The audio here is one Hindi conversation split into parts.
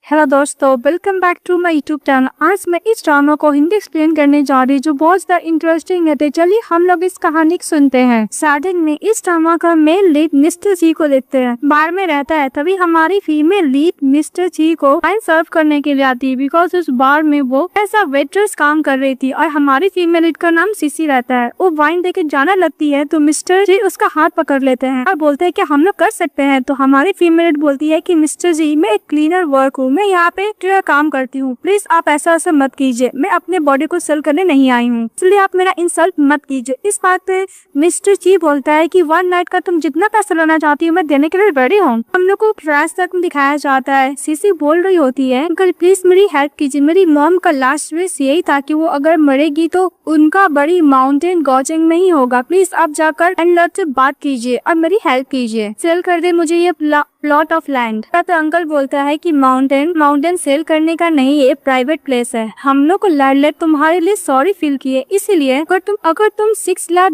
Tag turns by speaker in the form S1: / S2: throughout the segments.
S1: हेलो दोस्तों, welcome back to my YouTube channel. आज मैं इस ड्रामा को हिंदी एक्सप्लेन करने जा रही हूँ जो बहुत ज्यादा इंटरेस्टिंग है। तो चलिए हम लोग इस कहानी को सुनते हैं। स्टार्टिंग में इस ड्रामा का मेन लीड मिस्टर जी को देखते हैं। बार में रहता है, तभी हमारी फीमेल लीड मिस्टर जी को वाइन सर्व करने के लिए आती है, बिकॉज उस बार में वो ऐसा वेट्रेस काम कर रही थी और हमारी फीमेल लीड का नाम सीसी रहता है। वो वाइन देके जाने लगती है तो मिस्टर जी उसका हाथ पकड़ लेते हैं और बोलते हैं कि हम लोग कर सकते हैं। तो हमारी फीमेल लीड बोलती है कि मिस्टर जी, मैं एक क्लीनर वर्क हूँ, मैं यहाँ पे काम करती हूँ, प्लीज आप ऐसा मत कीजिए, मैं अपने बॉडी को सेल करने नहीं आई हूँ, इसलिए आप मेरा इंसल्ट मत कीजिए। इस बात पे मिस्टर जी बोलता है कि वन नाइट का तुम जितना पैसा लेना चाहती हो मैं देने के लिए रेडी हूँ। हम लोग को फ्लैश तक दिखाया जाता है। सीसी बोल रही होती है, अंकल प्लीज मेरी हेल्प कीजिए, मेरी मॉम का लास्ट विश यही था कि वो अगर मरेगी तो उनका बड़ी माउंटेन गॉजिंग में ही होगा, प्लीज आप जाकर लैंडलॉर्ड से बात कीजिए और मेरी हेल्प कीजिए, सेल कर दे मुझे ये प्लॉट ऑफ लैंड। तो अंकल बोलता है कि माउंटेन सेल करने का नहीं, ये प्राइवेट प्लेस है, हम लोग को लैंडलॉर्ड तुम्हारे लिए सॉरी फील किए, इसीलिए अगर तुम $6 लाख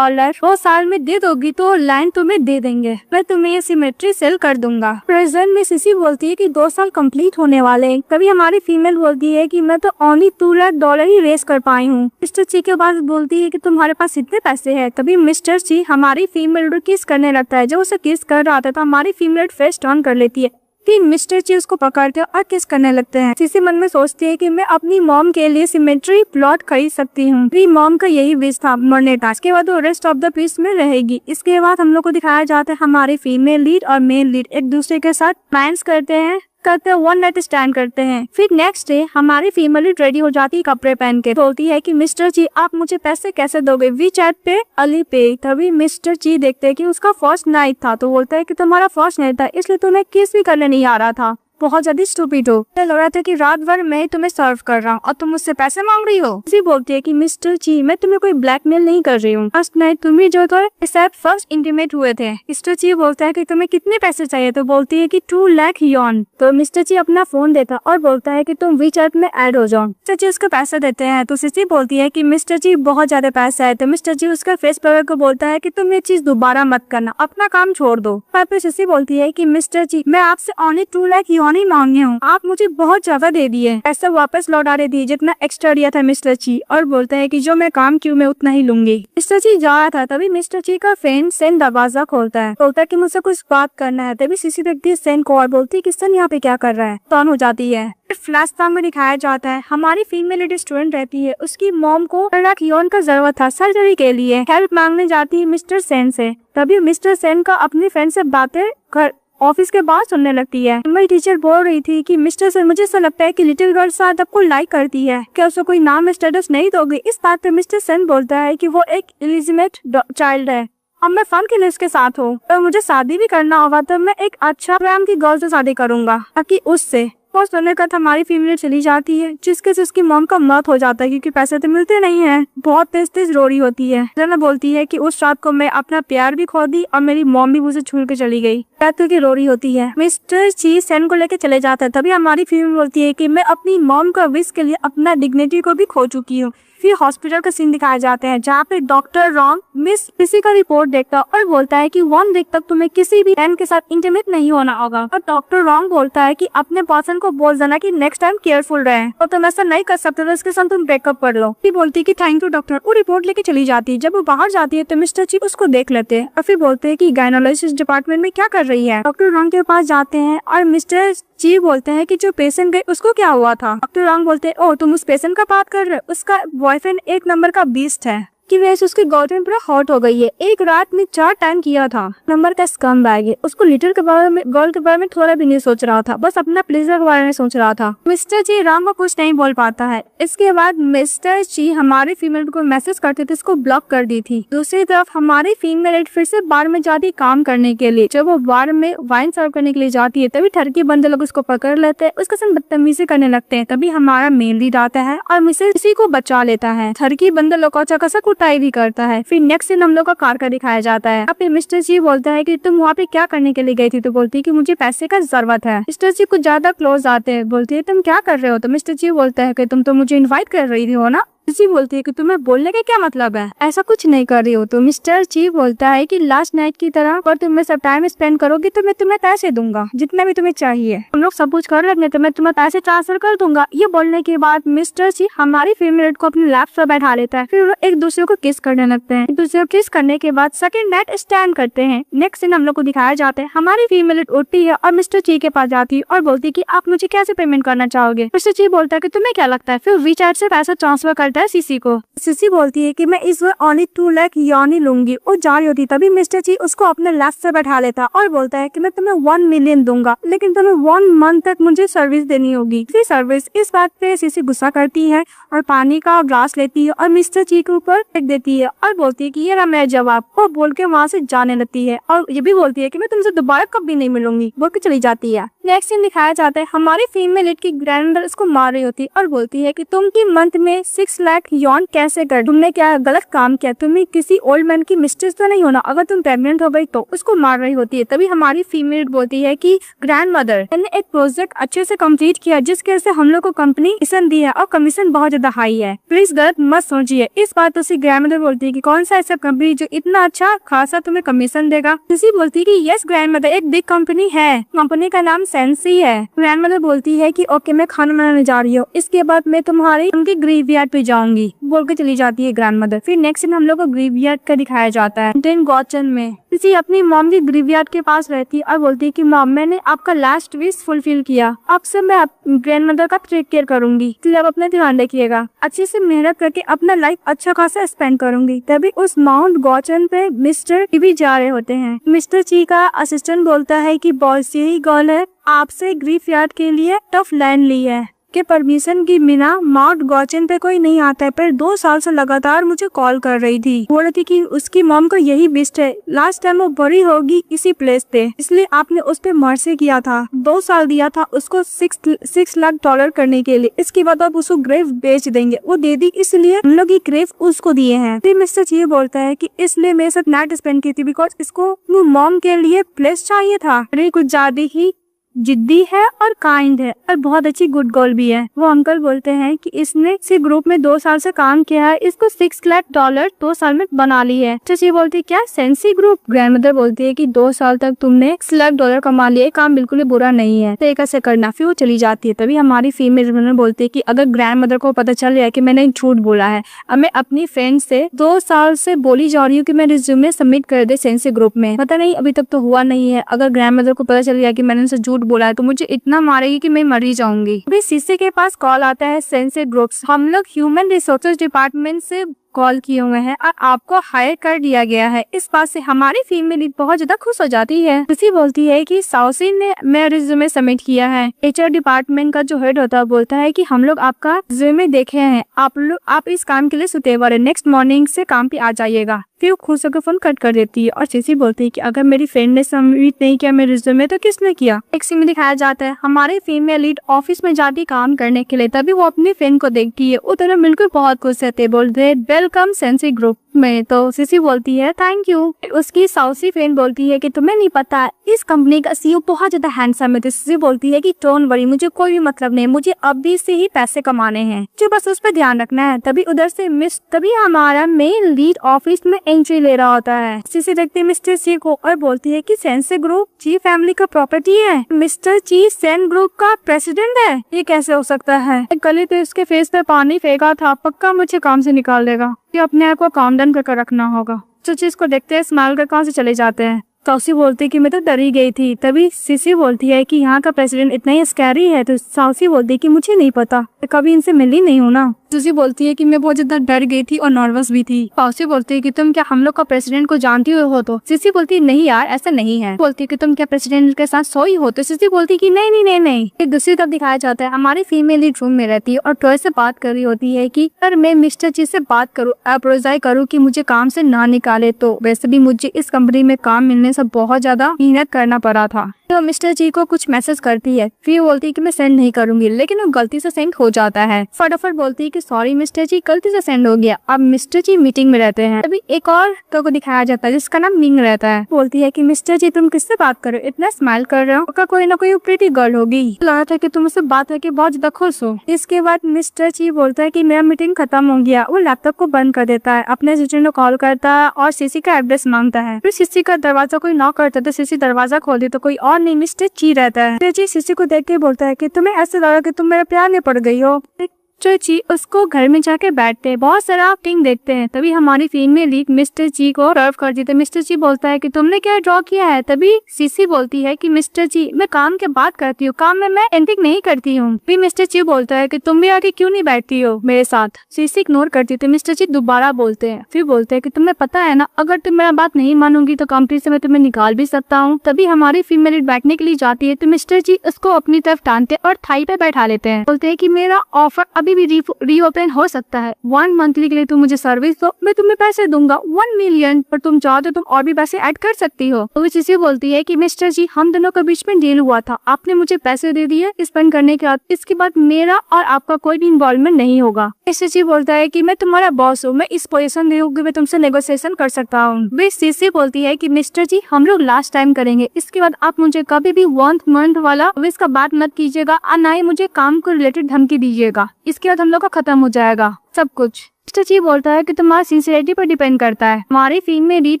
S1: 2 साल में दे दोगी तो लैंड तुम्हें दे देंगे, मैं तुम्हें ये सिमेट्री सेल कर दूंगा। प्रेजेंट में सीसी बोलती है कि 2 साल कंप्लीट होने वाले हैं। तभी हमारी फीमेल बोलती है कि मैं तो ओनली $2 लाख ही रेस कर पाई हूँ। मिस्टर ची के बाद बोलती है कि तुम्हारे पास इतने पैसे है। तभी मिस्टर ची हमारी फीमेल को किस करने लगता है। जब उसे किस कर रहा था तो हमारी फीमेल फेस टर्न कर लेती है। तीन मिस्टर ची उसको पकड़ते और किस करने लगते हैं। सीसी मन में सोचती है कि मैं अपनी मॉम के लिए सिमेट्री प्लॉट खरीद सकती हूँ। मेरी मॉम का यही विश था मरने का, इसके बाद वो रेस्ट ऑफ द पीस में रहेगी। इसके बाद हम लोग को दिखाया जाता है हमारी फीमेल लीड और मेल लीड एक दूसरे के साथ प्लान्स करते हैं, वन नाइट स्टैंड करते हैं। फिर नेक्स्ट डे हमारी फीमेल रेडी हो जाती है कपड़े पहन के, बोलती है कि मिस्टर जी आप मुझे पैसे कैसे दोगे, वी चैट पे अली पे। तभी मिस्टर जी देखते हैं कि उसका फर्स्ट नाइट था, तो बोलता है कि तुम्हारा फर्स्ट नाइट था इसलिए तुम्हें किस भी करने नहीं आ रहा था, बहुत ज्यादा स्टूपिड हो, लग रहा था कि रात भर मैं तुम्हें सर्व कर रहा हूँ और तुम मुझसे पैसे मांग रही हो। इसी बोलती है कि मिस्टर जी मैं तुम्हें कोई ब्लैकमेल नहीं कर रही हूँ, फर्स्ट नाइट तुम्हें जो फर्स्ट इंटीमेट हुए थे। मिस्टर जी बोलता है कि तुम्हें कितने पैसे चाहिए, तो बोलती है कि 2 लाख यॉन। तो मिस्टर जी अपना फोन देता और बोलता है कि तुम वीचैट में ऐड हो जाओ। मिस्टर जी उसको पैसे देते हैं तो सिसी बोलती है कि मिस्टर जी बहुत ज्यादा पैसा है। तो मिस्टर जी उसका फेस पकड़ को बोलता है कि तुम ये चीज दोबारा मत करना, अपना काम छोड़ दो। फिर सिसी बोलती है कि मिस्टर जी मैं आपसे ओनली 2 लाख नहीं मांगी हूँ, आप मुझे बहुत ज्यादा दे दिए, ऐसा वापस लौटा दिए जितना एक्स्ट्रा दिया था मिस्टर जी। और बोलता है कि जो मैं काम की मैं उतना ही लूंगी। मिस्टर जी जा रहा था तभी मिस्टर जी का फ्रेंड सेन दरवाजा खोलता है, बोलता है कि मुझसे कुछ बात करना है। तभी सीसी देखती है सेन को और बोलती है कि सेन यहाँ पे क्या कर रहा है, टर्न हो जाती है। फ्लैशबैक में दिखाया जाता है हमारी फीमेल स्टूडेंट रहती है, उसकी मॉम को यौन का जरूरत था सर्जरी के लिए, हेल्प मांगने जाती है मिस्टर सेन से। तभी मिस्टर सेन का अपनी फ्रेंड से बातें ऑफिस के बाहर सुनने लगती है। मेरी टीचर बोल रही थी कि मिस्टर सर मुझे ऐसा लगता है कि लिटिल गर्ल शायद आपको लाइक करती है, क्या उसको कोई नाम स्टेटस नहीं दोगे। इस बात पे मिस्टर सन बोलता है कि वो एक इलिजिमेट चाइल्ड है और मैं फन के लिए उसके साथ हूँ, तो मुझे शादी भी करना होगा तो मैं एक अच्छा प्रेम की गर्ल से शादी करूंगा ताकि उससे। और सुनने का हमारी फीमेल चली जाती है जिसके से उसकी मॉम का मौत हो जाता है क्योंकि पैसे तो मिलते नहीं है। बहुत तेज रो रही होती है। जना बोलती है कि उस रात को मैं अपना प्यार भी खो दी और मेरी मॉम भी मुझे छोड़ के चली गई, कहते की रो रही होती है। मिस्टर जी सेन को लेके चले जाता है। तभी हमारी फीमेल बोलती है कि मैं अपनी मॉम का विश के लिए अपना डिग्निटी को भी खो चुकी हूँ। फिर हॉस्पिटल का सीन दिखाया जाते हैं जहाँ पे डॉक्टर रॉन्ग मिस किसी का रिपोर्ट देखता और बोलता है कि 1 वीक तक तुम्हें किसी भी मैन के साथ इंटीमेट नहीं होना होगा। और डॉक्टर रॉन्ग बोलता है कि अपने पर्सन को बोल देना कि नेक्स्ट टाइम केयरफुल रहे, तो तुम ऐसा नहीं कर सकते तो इसके साथ तुम ब्रेकअप कर लो। फिर बोलती है कि थैंक यू डॉक्टर। वो रिपोर्ट लेके चली जाती है। जब वो बाहर जाती है तो मिस्टर जी उसको देख लेते हैं और फिर बोलते हैं कि गायनोलॉजिस्ट डिपार्टमेंट में क्या कर रही है। डॉक्टर रॉन्ग के पास जाते हैं और मिस्टर जी बोलते हैं कि जो पेशेंट गए उसको क्या हुआ था। डॉक्टर रॉन्ग बोलते हैं ओ तुम उस पेशेंट का बात कर रहे हो, उसका बॉयफ्रेंड 1 नंबर का बीस्ट है कि वैसे उसकी गर्लफ्रेंड पूरा हॉट हो गई है, एक रात में 4 टाइम किया था, नंबर का स्कम बैग है। उसको लिटर के बारे में गर्ल के बारे में थोड़ा भी नहीं सोच रहा था, बस अपना प्लेजर के बारे में सोच रहा था। मिस्टर जी राम को कुछ नहीं बोल पाता है। इसके बाद मिस्टर जी हमारी फीमेल को मैसेज करते थे, इसको ब्लॉक कर दी थी। दूसरी तरफ हमारी फीमेल फिर से बार में जाती काम करने के लिए। जब वो बार में वाइन सर्व करने के लिए जाती है तभी ठरकी बंदे लोग उसको पकड़ लेते हैं, उसके साथ बदतमीजी करने लगते हैं। तभी हमारा मेल लीड आता है और मिसेज इसी को बचा लेता है। ठरकी बंदे लोग का कुटाई भी करता है। फिर नेक्स्ट दिन हम लोग का कार का दिखाया जाता है। अब मिस्टर जी बोलता है कि तुम वहाँ पे क्या करने के लिए गई थी, तो बोलती है कि मुझे पैसे का जरूरत है। मिस्टर जी कुछ ज्यादा क्लोज आते हैं, बोलती है तुम क्या कर रहे हो, तो मिस्टर जी बोलता है कि तुम तो मुझे इनवाइट कर रही हो ना, सीसी बोलती है कि तुम्हें बोलने का क्या मतलब है, ऐसा कुछ नहीं कर रही हो। तो मिस्टर ची बोलता है कि लास्ट नाइट की तरह और तुम सब टाइम स्पेंड करोगी तो मैं तुम्हें पैसे दूंगा जितना भी तुम्हें चाहिए, हम लोग सब कुछ कर लेंगे तो मैं तुम्हें पैसे ट्रांसफर कर दूंगा। ये बोलने के बाद मिस्टर ची हमारी फीमेल को अपने लैप पर बैठा लेता है, फिर एक दूसरे को किस करने लगते हैं। एक दूसरे को किस करने के बाद सेकंड नाइट स्टैंड करते हैं। नेक्स्ट सीन हम लोग को दिखाया जाता है, हमारी फीमेल उठती है और मिस्टर ची के पास जाती है और बोलती है कि आप मुझे कैसे पेमेंट करना चाहोगे। मिस्टर ची बोलता है कि तुम्हें क्या लगता है, फिर वीचैट से पैसा ट्रांसफर करता है सीसी को। सीसी बोलती है कि मैं इस बार ओनली 2 लाख यानी लूंगी। वो जा रही होती तभी मिस्टर ची उसको अपने लैप से बैठा लेता और बोलता है कि मैं तुम्हें 1 मिलियन दूंगा, लेकिन तुम्हें 1 मंथ तक मुझे सर्विस देनी होगी। सर्विस इस बात पे सीसी गुस्सा करती है और पानी का ग्लास लेती है और मिस्टर ची के ऊपर फेंक देती है और बोलती है कि ये रहा मेरा जवाब, और बोल के वहाँ से जाने लगती है और ये भी बोलती है कि मैं तुमसे दोबारा कभी नहीं मिलूंगी, बोल के चली जाती है। नेक्स्ट सीन दिखाया जाता है, हमारी फीमेल लीड की ग्रैंडमदर उसको मार रही होती है और बोलती है कि तुम की मंथ में 6 लाख यॉन कैसे कर, तुमने क्या गलत काम किया, तुम्हें किसी ओल्ड मैन की मिस्ट्रेस तो नहीं होना, अगर तुम प्रेग्नेंट हो गई तो। उसको मार रही होती है तभी हमारी फीमेल बोलती है कि ग्रैंडमदर मैंने एक प्रोजेक्ट अच्छे से कंप्लीट किया जिसकी वजह से हम लोग को कंपनी कमीशन दी है और कमीशन बहुत ज्यादा हाई है, प्लीज गलत मत सोचिए। इस बात से ग्रैंडमदर बोलती है कि कौन सा ऐसा कंपनी जो इतना अच्छा खासा तुम्हें कमीशन देगा। सीसी बोलती है कि यस ग्रैंडमदर, एक बिग कंपनी है, कंपनी का नाम सेंसी है। ग्रैंडमदर बोलती है कि ओके मैं खाना बनाने जा रही हूँ, इसके बाद मैं तुम्हारी उनके ग्रेवयार्ड पे जाऊंगी, बोल के चली जाती है ग्रैंडमदर। फिर नेक्स्ट दिन हम लोग को ग्रेवयार्ड का दिखाया जाता है। दिन गॉचन में सीसी अपनी मॉम की ग्रेवयार्ड के पास रहती है और बोलती है कि मॉम मैंने आपका लास्ट विश फुलफिल किया, अब से मैं ग्रैंडमदर का टेक केयर करूंगी, इसलिए आप अपना ध्यान रखिएगा, अच्छे से मेहनत करके अपना लाइफ अच्छा खासा स्पेंड करूंगी। तभी उस माउंट गॉचन पे मिस्टर ची भी जा रहे होते हैं। मिस्टर ची का असिस्टेंट बोलता है कि बॉस यही गर्ल है, आपसे ग्रेवयार्ड के लिए टफ लैंड ली है के परमिशन की बिना माउंट गॉचन पे कोई नहीं आता है, पर 2 साल से लगातार मुझे कॉल कर रही थी, बोल रही थी कि उसकी मॉम को यही बिस्ट है, लास्ट टाइम वो बड़ी होगी इसी प्लेस पे, इसलिए आपने उस पे मर्सी किया था, 2 साल दिया था उसको 6 लाख डॉलर करने के लिए, इसके बाद आप उसको ग्रेव बेच देंगे, वो दे दी इसलिए हम लोग ये ग्रेव उसको दिए हैं। फिर मिस्टर ची बोलता है कि इसलिए मेरे साथ नाइट स्पेंड की थी बिकॉज इसको मॉम के लिए प्लेस चाहिए था, कुछ ज्यादा ही जिद्दी है और काइंड है और बहुत अच्छी गुड गर्ल भी है। वो अंकल बोलते हैं कि इसने इसी ग्रुप में 2 साल से काम किया है, इसको 6 लाख डॉलर 2 साल में बना ली है। तो ये बोलती है क्या सेंसी ग्रुप? ग्रैंडमदर बोलती है कि 2 साल तक तुमने 6 लाख डॉलर कमा लिया, काम बिल्कुल भी बुरा नहीं है, तो कैसे करना। फिर वो चली जाती है। तभी हमारी फीमेल बोलती है कि अगर ग्रैंडमदर को पता चल गया कि मैंने झूठ बोला है, अब मैं अपनी फ्रेंड से 2 साल से बोली जा रही हूँ कि मैं रिज्यूमे सबमिट कर दे सेंसी ग्रुप में, पता नहीं अभी तक तो हुआ नहीं है, अगर ग्रैंडमदर को पता चल गया कि मैंने उनसे झूठ बोला है तो मुझे इतना मारेगी कि मैं मर ही जाऊंगी। अभी सीसी के पास कॉल आता है सेंसी ग्रुप्स, हम लोग ह्यूमन रिसोर्सेज डिपार्टमेंट से कॉल किए हुए हैं और आपको हायर कर दिया गया है। इस बात से हमारी फीमेल बहुत ज्यादा खुश हो जाती है। सीसी बोलती है कि साउसी ने मेरा रिज्यूमे सबमिट किया है। एचआर डिपार्टमेंट का जो हेड होता है बोलता है कि हम लोग आपका रिज्यूमे देखे हैं, आप इस काम के लिए सुटेबल है, नेक्स्ट मॉर्निंग से काम पे आ जाइएगा। फिर खुश होकर फोन कट कर देती है और सीसी बोलती है कि अगर मेरी फ्रेंड ने सबमिट नहीं किया मेरे रिज्यूमे तो किसने किया। एक सीन में दिखाया जाता है हमारी फीमेल लीड ऑफिस में जाती काम करने के लिए, तभी वो अपनी फ्रेंड को देखती है, वो दोनों मिलकर बहुत खुश रहते, बोलते वेलकम सेंसी ग्रुप में। तो सीसी बोलती है थैंक यू। उसकी साउसी फ्रेंड बोलती है कि तुम्हें नहीं पता इस कंपनी का सीईओ बहुत ज्यादा हैंडसम है। तो सीसी बोलती है कि डोंट वरी, मुझे कोई भी मतलब नहीं, मुझे अभी से ही पैसे कमाने हैं, जो बस उस पर ध्यान रखना है। तभी उधर से तभी हमारा मेल लीड ऑफिस में एंट्री ले रहा होता है। सीसी देखती है मिस्टर ची को और बोलती है कि सेंसी ग्रुप ची फैमिली का प्रॉपर्टी है, मिस्टर ची सेन ग्रुप का प्रेसिडेंट है, ये कैसे हो सकता है। कल तो इसके फेस पे पानी फेंका था, पक्का मुझे काम से निकाल देगा, अपने आप को काम डन करके रखना होगा। तो चीज को देखते हैं स्माइल कर कहाँ से चले जाते हैं। साउसी बोलती है कि मैं तो डरी गई थी। तभी सीसी बोलती है कि यहाँ का प्रेसिडेंट इतना ही स्कैरी है। तो साउसी बोलती है कि मुझे नहीं पता, कभी इनसे मिली नहीं हूँ ना। सूसी बोलती है कि मैं बहुत ज्यादा डर गई थी और नर्वस भी थी। साउसी बोलती है कि तुम क्या हम लोग का प्रेसिडेंट को जानती हो? तो सीसी बोलती है नहीं यार ऐसा नहीं है। बोलती है कि तुम क्या प्रेसिडेंट के साथ सोई हो? तो सीसी बोलती है कि नहीं नहीं नहीं नहीं। एक दूसरी तरफ दिखाया जाता है हमारी फीमेल लीड रूम में रहती है और टॉय से बात कर रही होती है कि अगर मैं मिस्टर ची से बात करूँ, अप्रोजाई करूँ कि मुझे काम से ना निकाले, तो वैसे भी मुझे इस कंपनी में काम मिलने से बहुत ज्यादा मेहनत करना पड़ा था। तो मिस्टर जी को कुछ मैसेज करती है, फिर बोलती है कि मैं सेंड नहीं करूंगी, लेकिन वो गलती से सेंड हो जाता है। फटाफट बोलती है कि सॉरी मिस्टर जी, गलती से सेंड हो गया। अब मिस्टर जी मीटिंग में रहते हैं। तभी एक और को दिखाया जाता है जिसका नाम मिंग रहता है। बोलती है कि मिस्टर जी तुम किससे बात कर रहे हो, इतना स्माइल कर रहे हो, का कोई ना कोई प्रीटी गर्ल होगी, लगा था कि तुम उससे बात करके बहुत ज्यादा खुश हो। इसके बाद मिस्टर जी बोलता है कि मेरा मीटिंग खत्म हो गया। वो लैपटॉप को बंद कर देता है, अपने असिस्टेंट को कॉल करता है और सीसी का एड्रेस मांगता है। फिर सीसी का दरवाजा कोई नॉक करता है तो सीसी दरवाजा खोलती तो कोई और नहीं मिस्टर ची रहता है। मिस्टर जी सीसी को देख के बोलता है कि तुम्हें ऐसे लगा कि तुम मेरे प्यार में पड़ गई हो। मिस्टर जी उसको घर में जाके बैठते हैं, बहुत सारा एक्टिंग देखते हैं। तभी हमारी फिल्म में लीड मिस्टर जी को सर्व कर देते। मिस्टर जी बोलता है कि तुमने क्या ड्रॉ किया है। तभी सीसी बोलती है कि मिस्टर जी मैं काम के बात करती हूँ, काम में मैं एडिटिंग नहीं करती हूँ। फिर मिस्टर जी बोलता है कि तुम भी आके क्यों नहीं बैठती हो मेरे साथ। सीसी इग्नोर करती तो मिस्टर जी दोबारा बोलते हैं। फिर बोलते हैं कि तुम्हें पता है ना, अगर तुम मेरा बात नहीं मानोगी तो कंपनी से मैं तुम्हें निकाल भी सकता हूँ। तभी हमारी फिल्म में लीड बैठने के लिए जाती है तो मिस्टर जी उसको अपनी तरफ टानते और थाई पे बैठा लेते हैं। बोलते हैं कि मेरा ऑफर अभी भी रीओपन हो सकता है, 1 मंथली के लिए तुम मुझे सर्विस दो, मैं तुम्हें पैसे दूंगा 1 मिलियन, पर तुम चाहो तो तुम और भी पैसे ऐड कर सकती हो। तो सीसी बोलती है कि मिस्टर जी हम दोनों के बीच में डील हुआ था, आपने मुझे पैसे दे दिए स्पेंड करने के बाद, इसके बाद मेरा और आपका कोई भी इन्वॉल्वमेंट नहीं होगा। सीसी बोलता है कि मैं तुम्हारा बॉस हूँ, मैं इस पोजीशन में हूँ कि मैं तुमसे नेगोशिएशन कर सकता हूँ। सीसी बोलती है कि मिस्टर जी हम लोग लास्ट टाइम करेंगे, इसके बाद आप मुझे कभी भी 1 मंथ वाला इसका बात मत कीजिएगा और ना ही मुझे काम को रिलेटेड धमकी दीजिएगा, इसके बाद हम लोग का खत्म हो जाएगा सब कुछ। मिस्टर जी बोलता है कि तुम्हारा सिंसियरिटी पर डिपेंड करता है। हमारी फिल्म में रीड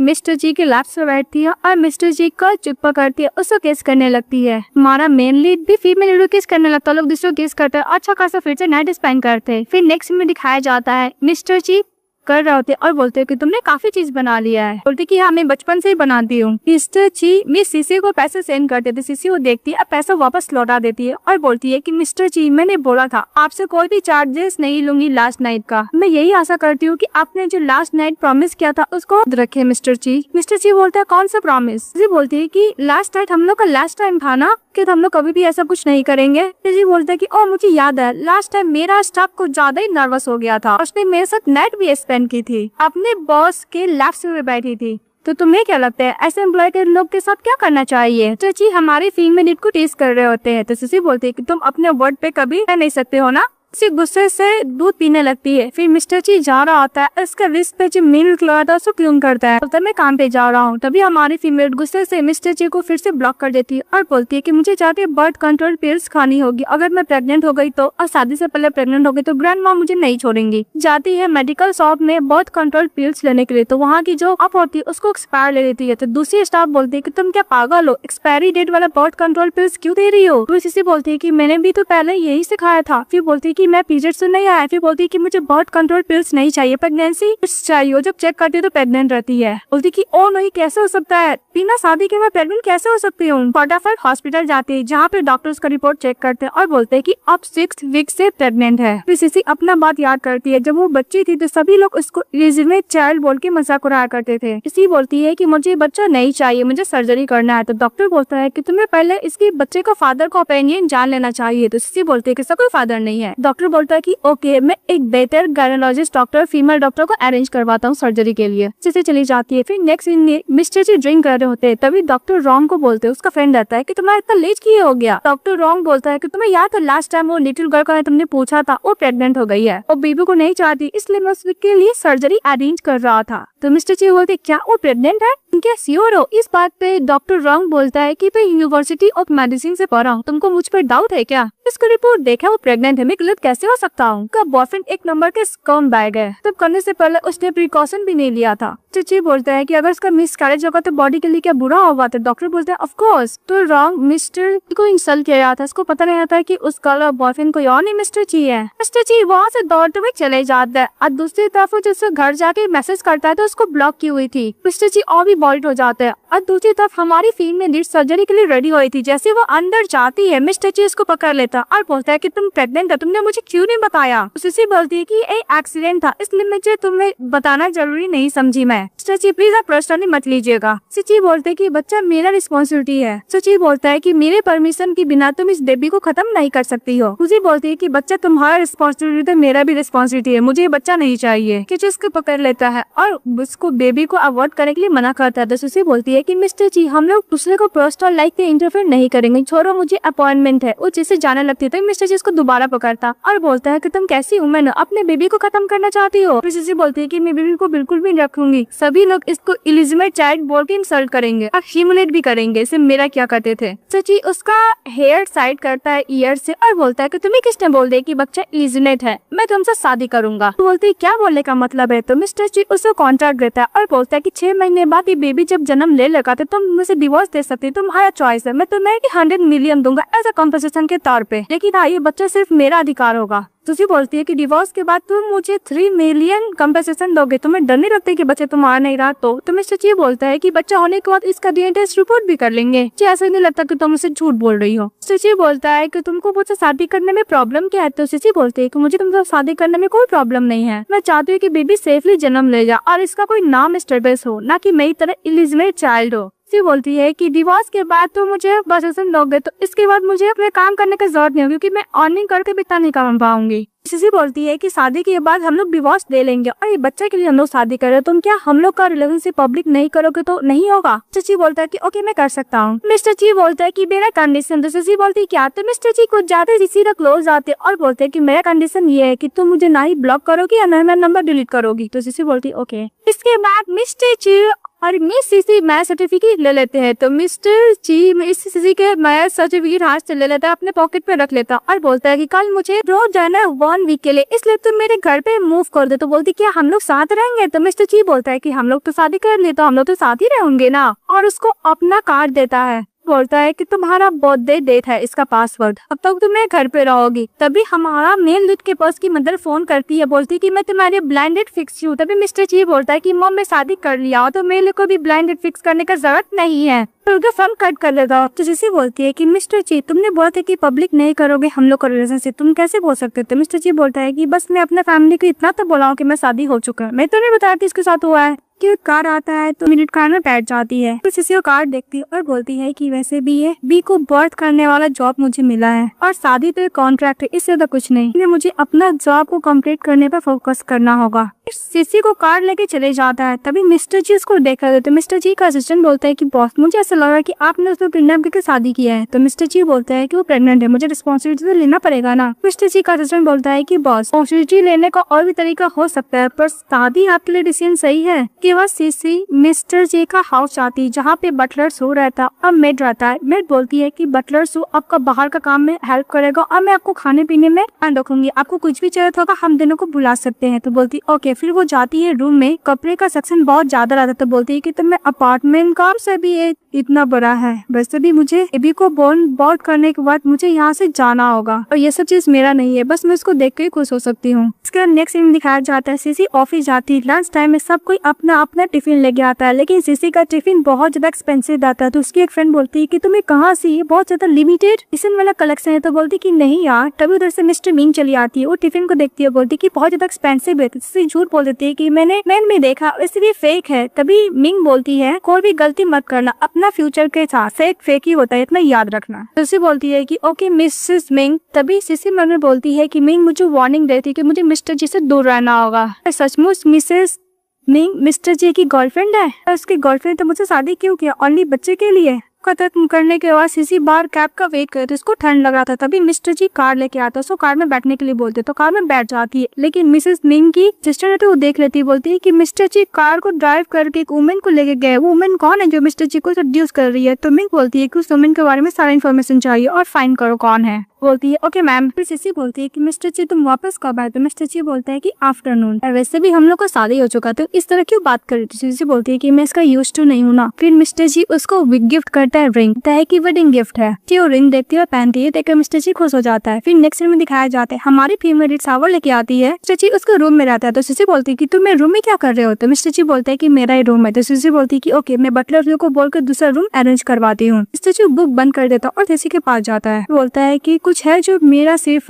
S1: मिस्टर जी के लैप से बैठती है और मिस्टर जी का चुप पकड़ती है, उसको केस करने लगती है। हमारा मेन लीड भी फीमेल लीड को केस करने लगता है, लोग दूसरों केस करते हैं, अच्छा खासा फिर से नाइट स्पेंड करते हैं। फिर नेक्स्ट में दिखाया जाता है मिस्टर जी कर रहे होते और बोलते हैं कि तुमने काफी चीज बना लिया है। बोलते कि हाँ मैं बचपन से ही बनाती हूँ। मिस्टर जी मिस सीसी को पैसे सेंड करते थे, सीसी वो देखती है और पैसा वापस लौटा देती है और बोलती है कि मिस्टर जी मैंने बोला था आपसे कोई भी चार्जेस नहीं लूंगी लास्ट नाइट का, मैं यही आशा करती हूँ कि आपने जो लास्ट नाइट प्रॉमिस किया था उसको याद रखे मिस्टर जी। मिस्टर जी बोलता है कौन सा प्रॉमिस। जी बोलती है कि लास्ट नाइट हम लोग का लास्ट टाइम था ना कि हम लोग कभी भी ऐसा कुछ नहीं करेंगे। जी बोलता है कि ओ मुझे याद है लास्ट टाइम मेरा स्टाफ कुछ ज्यादा ही नर्वस हो गया था, उसने मेरे साथ नाइट भी स्पेंड की थी, अपने बॉस के लैप में बैठी थी। तो तुम्हें क्या लगता है ऐसे एम्प्लॉय के लोग के साथ क्या करना चाहिए। तो जी हमारी फिल्म में नीट को टेस्ट कर रहे होते हैं तो सीसी बोलते हैं कि तुम अपने वर्ड पे कभी कह नहीं सकते हो ना। उसी गुस्से से दूध पीने लगती है। फिर मिस्टर जी जा रहा होता है, इसका रिस्ट पे जो मिल्क लगा था उसको क्लीन करता है, बोलता है मैं काम पे जा रहा हूँ। तभी हमारी फीमेल गुस्से से मिस्टर जी को फिर से ब्लॉक कर देती है और बोलती है कि मुझे जाके बर्थ कंट्रोल पिल्स खानी होगी, अगर मैं प्रेग्नेंट हो गई तो, और शादी से पहले प्रेग्नेंट हो गई तो ग्रैंड माँ मुझे नहीं छोड़ेंगी। जाती है मेडिकल शॉप में बर्थ कंट्रोल पिल्स लेने के लिए, तो वहाँ की जो अप होती है उसको एक्सपायर ले लेती है। तो दूसरी स्टाफ बोलती है कि तुम क्या पागल हो, एक्सपायरी डेट वाला बर्थ कंट्रोल पिल्स क्यों दे रही हो। तो सीसी बोलती है कि मैंने भी तो पहले यही सिखाया था। फिर बोलती है कि मैं पीरियड से नहीं आया। फिर बोलती है कि मुझे बर्थ कंट्रोल पिल्स नहीं चाहिए, प्रेगनेंसी चाहिए, जब चेक करती है तो प्रेग्नेंट रहती है। बोलती कि ओ नहीं कैसे हो सकता है, बिना शादी के मैं प्रेग्नेंट कैसे हो सकती हूँ। फटाफट हॉस्पिटल जाती है जहाँ पे डॉक्टर्स का रिपोर्ट चेक करते हैं और बोलते हैं कि अब 6 वीक से प्रेग्नेंट है। फिर सीसी अपना बात याद करती है, जब वो बच्ची थी तो सभी लोग उसको इलीजिमेट चाइल्ड बोल के मजाक उड़ाया करते थे। सीसी बोलती है कि मुझे बच्चा नहीं चाहिए, मुझे सर्जरी करना है। तो डॉक्टर बोलता है कि तुम्हें पहले इसके बच्चे का फादर का ओपिनियन जान लेना चाहिए। तो सीसी बोलती है कि इसका कोई फादर नहीं है। डॉक्टर बोलता है कि ओके मैं एक बेहतर गायनोलॉजिस्ट डॉक्टर फीमेल डॉक्टर को अरेंज करवाता हूँ सर्जरी के लिए। सीसी चली जाती है। फिर नेक्स्ट दिन मिस्टर जी ड्रिंक कर रहे होते हैं, तभी डॉक्टर रॉन्ग को बोलते हैं, उसका फ्रेंड आता है कि तुम्हारा इतना लेट क्यों हो गया। डॉक्टर रॉन्ग बोलता है कि तुम्हें याद है लास्ट टाइम वो लिटिल गर्ल का तुमने पूछा था, वो प्रेग्नेंट हो गई है और बेबी को नहीं चाहती, इसलिए मैं उसके लिए सर्जरी अरेंज कर रहा था। तो मिस्टर जी बोलते क्या वो प्रेग्नेंट है, तुम क्या श्योर हो। इस बात पे डॉक्टर रॉन्ग बोलता है कि मैं यूनिवर्सिटी ऑफ मेडिसिन से पढ़ा हूँ, तुमको मुझ पर डाउट है क्या। इसका रिपोर्ट देखा वो प्रेग्नेंट है, मैं गलत कैसे हो सकता हूँ। का बॉयफ्रेंड एक नंबर के स्कम बैग है, तब करने से पहले उसने प्रिकॉशन भी नहीं लिया था। चिची बोलता है कि अगर उसका मिसकैरेज होगा तो बॉडी के लिए क्या बुरा होगा। तो डॉक्टर बोलता है ऑफ कोर्स। तो रॉन्ग मिस्टर को इंसल्ट किया जाता है, उसको पता नहीं आता कि उसका बॉयफ्रेंड कोई और नहीं मिस्टर जी है। मिस्टर जी वहाँ से दौड़ते हुए चले जाता है और दूसरी तरफ जैसे घर जाके मैसेज करता है तो उसको ब्लॉक की हुई थी। मिस्टर जी और भी बॉल्ड हो जाते हैं और दूसरी तरफ हमारी फिल्म में लीड सर्जरी के लिए रेडी हुई थी। जैसे वो अंदर जाती है मिस्टर जी उसको पकड़ लेता और बोलता है कि तुम प्रेग्नेंट हो, तुमने मुझे क्यों नहीं बताया। उसी बोलती है कि एक एक्सीडेंट था इसलिए मुझे तुम्हें बताना जरूरी नहीं समझी मैं। सची प्लीज आप पर्सनली मत लीजिएगा। सची बोलते है कि बच्चा मेरा रिस्पॉन्सिबिलिटी है। सची बोलता है कि मेरे परमिशन के बिना तुम इस बेबी को खत्म नहीं कर सकती हो। उसी बोलती है कि बच्चा तुम्हारा रिस्पॉन्सिबिलिटी है, मेरा भी रिस्पॉन्सिबिलिटी है, मुझे ये बच्चा नहीं चाहिए। कि जिसको पकड़ लेता है और उसको बेबी को अवॉइड करने के लिए मना करता है। तो सुसी बोलती है है कि मिस्टर जी हम लोग दूसरे को पर्सनल लाइफ में इंटरफेयर नहीं करेंगे, छोड़ो मुझे अपॉइंटमेंट है। वो जैसे जाने लगती है तो मिस्टर जी उसको दोबारा पकड़ता और बोलता है कि तुम कैसी वुमन हो, अपने बेबी को खत्म करना चाहती हो। फिर सीसी बोलती है कि मैं बेबी को बिल्कुल भी नहीं रखूंगी, सभी लोग इसको इलिजिमेट चाइल्ड बोल के इंसल्ट करेंगे और ह्यूमिलेट भी करेंगे, इसे मेरा क्या करते थे। सची उसका हेयर साइड करता है ईयर से और बोलता है कि तुम्हें किसने बोल दिया कि बच्चा इलिजिमेट है, मैं तुमसे शादी करूंगा। तो बोलती है क्या बोलने का मतलब है। तो मिस्टर जी उसको कॉन्ट्रैक्ट देता है और बोलता है कि 6 महीने बाद ये बेबी जब जन्म ले लगा तो तुम मुझे डिवोर्स दे सकती हो, तुम्हारा चॉइस है, मैं तुम्हें 100 मिलियन दूंगा एज अ कॉम्पनसेशन के तौर पे, लेकिन हाँ ये बच्चा सिर्फ मेरा अधिकार होगा। तुसी बोलती है कि डिवोर्स के बाद तुम मुझे 3 मिलियन कंपेंसेशन दोगे, तुम्हें डर नहीं लगता कि बच्चे तुम्हारा नहीं रहा। तो मिस्टर जी बोलता है कि बच्चा होने के बाद इसका डीएनए टेस्ट रिपोर्ट भी कर लेंगे, जी ऐसा नहीं लगता कि तुम मुझसे झूठ बोल रही हो। मिस्टर जी बोलता है कि तुमको मुझसे शादी करने में प्रॉब्लम क्या है। तो सिसी बोलती है कि मुझे तुमसे शादी करने में कोई प्रॉब्लम नहीं है, मैं चाहती हूँ कि बेबी सेफली जन्म ले जा और इसका कोई नाम स्टेबल हो, ना कि मेरी तरह इलिजिमेट चाइल्ड हो। बोलती है कि डिवोर्स के बाद तो मुझे पोजीशन दोगे तो इसके बाद मुझे अपने काम करने की जरूरत नहीं होगी क्योंकि मैं अर्निंग करके भी इतना नहीं कमा पाऊंगी। सीसी बोलती है कि शादी के बाद हम लोग डिवोर्स दे लेंगे और ये बच्चे के लिए हम लोग शादी कर रहे हैं, तुम क्या हम लोग का रिलेशनशिप पब्लिक नहीं करोगे तो नहीं होगा। चची बोलता है कि ओके मैं कर सकता हूँ। मिस्टर जी बोलता है कि मेरा कंडीशन। तो सीसी बोलती है क्या। तो मिस्टर जी कुछ ज्यादा सीसी का क्लोज आते और बोलते हैं कि मेरा कंडीशन ये है कि तुम मुझे ना ही ब्लॉक करोगी या ना मेरा नंबर डिलीट करोगी। तो सीसी बोलती है ओके। इसके बाद मिस्टर जी और मिस सीसी मैरिज सर्टिफिकेट ले लेते हैं। तो मिस्टर जी मिस सीसी के मैरिज सर्टिफिकेट हाथ से ले लेता है, अपने पॉकेट पे रख लेता और बोलता है कि कल मुझे रोज जाना है 1 वीक के लिए, इसलिए तुम मेरे घर पे मूव कर दे। तो बोलती क्या हम लोग साथ रहेंगे। तो मिस्टर जी बोलता है कि हम लोग तो शादी कर लिए तो हम लोग तो साथ ही रहेंगे ना, और उसको अपना कार्ड देता है। बोलता है कि तुम्हारा बर्थडे डेट है इसका पासवर्ड, अब तक तुम मेरे घर पे रहोगी। तभी हमारा मेल लीड के पास की मदर फोन करती है, बोलती है कि मैं तुम्हारे ब्लाइंड डेट फिक्स हूँ। तभी मिस्टर जी बोलता है कि मॉम मैं शादी कर लिया तो मेरे को भी ब्लाइंड डेट फिक्स करने का जरूरत नहीं है, तो उनका फोन कट कर लेगा। तो जैसे बोलती है कि मिस्टर जी तुमने बोला था कि पब्लिक नहीं करोगे हम लोग का रिलेशनशिप, तुम कैसे बोल सकते थे। मिस्टर जी बोलता है कि बस मैं अपने फैमिली को इतना तो बोला हूँ कि मैं शादी हो चुका है, मैं तो नहीं बताया कि इसके साथ हुआ है। कि कार आता है तो मिनट कार में बैठ जाती है, तो सिसी कार देखती है और बोलती है कि वैसे भी ये बी को बर्थ करने वाला जॉब मुझे मिला है और शादी तो कॉन्ट्रैक्ट है, इससे तो कुछ नहीं, मुझे अपना जॉब को कंप्लीट करने पर फोकस करना होगा। सिसी को कार लेके चले जाता है। तभी मिस्टर जी उसको देख रहे थे। तो मिस्टर जी का असिस्टेंट बोलता है कि बॉस मुझे ऐसा लग रहा है कि आपने उसको किडनैप करके शादी किया है। तो मिस्टर जी बोलता है कि वो प्रेग्नेंट है, मुझे रिस्पॉन्सिबिलिटी तो लेना पड़ेगा ना। मिस्टर जी का असिस्टेंट बोलता है कि बॉस रिस्पॉन्सिबिलिटी लेने का और भी तरीका हो सकता है, पर शादी आपके लिए डिसीजन सही है। कि वह सिसी मिस्टर जी का हाउस आती है जहाँ पे बटलर सो रहता और मेड रहता है। मेड बोलती है कि बटलर सो आपका बाहर का काम में हेल्प करेगा और मैं आपको खाने पीने में ध्यान रखूंगी, आपको कुछ भी चाहिए होगा हम दोनों को बुला सकते हैं। तो बोलती ओके। फिर वो जाती है रूम में, कपड़े का सेक्शन बहुत ज्यादा रहता है। तो बोलती है कि तुम्हें अपार्टमेंट काम से भी इतना बड़ा है, वैसे भी मुझे बेबी को बोर्न करने के बाद मुझे यहाँ से जाना होगा और ये सब चीज मेरा नहीं है, बस मैं इसको देख के खुश हो सकती हूँ। इसके बाद नेक्स्ट सीन दिखाया जाता है सीसी ऑफिस जाती है। लंच टाइम में सब कोई अपना अपना टिफिन लेके आता है, लेकिन सीसी का टिफिन बहुत ज्यादा एक्सपेंसिव आता है। तो उसकी एक फ्रेंड बोलती है कि तुम्हें कहाँ से ये बहुत ज्यादा लिमिटेड टिफिन वाला कलेक्शन है। तो बोलती कि नहीं यार। तभी उधर से मिस्टर मिंग चली आती है, वो टिफिन को देखती है, बोलती कि बहुत ज्यादा एक्सपेंसिव है। तो झूठ बोल देती है कि मैंने देखा इसलिए फेक है। तभी मिंग बोलती है कोई भी गलती मत करना, अपना फ्यूचर के साथ फेक ही होता है, इतना याद रखना। सिसी बोलती है कि ओके मिसेस मिंग। तभी सिसी मन में बोलती है कि मिंग मुझे वार्निंग देती है कि मुझे मिस्टर जी से दूर रहना होगा। सचमुच मिसेस मिंग मिस्टर जी की गर्लफ्रेंड है, उसकी गर्लफ्रेंड तो मुझसे शादी क्यों किया, ओनली बच्चे के लिए। खत्म करने के बाद सीसी बार कैब का वेट करते, उसको ठंड लग रहा था। तभी मिस्टर जी कार लेके आता है, उसको कार में बैठने के लिए बोलते, तो कार में बैठ जाती है। लेकिन मिसेस मिंग की सिस्टर है तो वो देख लेती है, बोलती है कि मिस्टर जी कार को ड्राइव करके एक वुमेन को लेके गए, वो वुमेन कौन है जो मिस्टर जी को सेड्यूस कर रही है। तो मिंग बोलती है कि उस वुमेन के बारे में सारा इन्फॉर्मेशन चाहिए और फाइंड करो कौन है। बोलती है ओके मैम। फिर सिसी बोलती है कि मिस्टर जी तुम वापस कब आए। तो मिस्टर जी बोलता है कि आफ्टरनून, वैसे भी हम लोग का शादी हो चुका तो इस तरह क्यों बात कर रही थी। सिसी बोलती है कि मैं इसका यूज टू नहीं हूँ ना। फिर मिस्टर जी उसको गिफ्ट करता है रिंग, की वेडिंग गिफ्ट है। वो रिंग देखती है और पहनती है, देखकर मिस्टर जी खुश हो जाता है। फिर नेक्स्ट सीन में दिखाया जाता है हमारी फीमेल शावर लेके आती है, मिस्टर जी उसके रूम में रहता है। तो सिसी बोलती है कि तुम मेरे रूम में क्या कर रहे हो। तो मिस्टर जी बोलता है कि मेरा ही रूम है। तो सिसी बोलती है कि ओके मैं बटलर को बोलकर दूसरा रूम अरेंज करवाती हूँ। मिस्टर जी बुक बंद कर देता और सिसी के पास जाता है, बोलता है कि कुछ कुछ है जो मेरा सिर्फ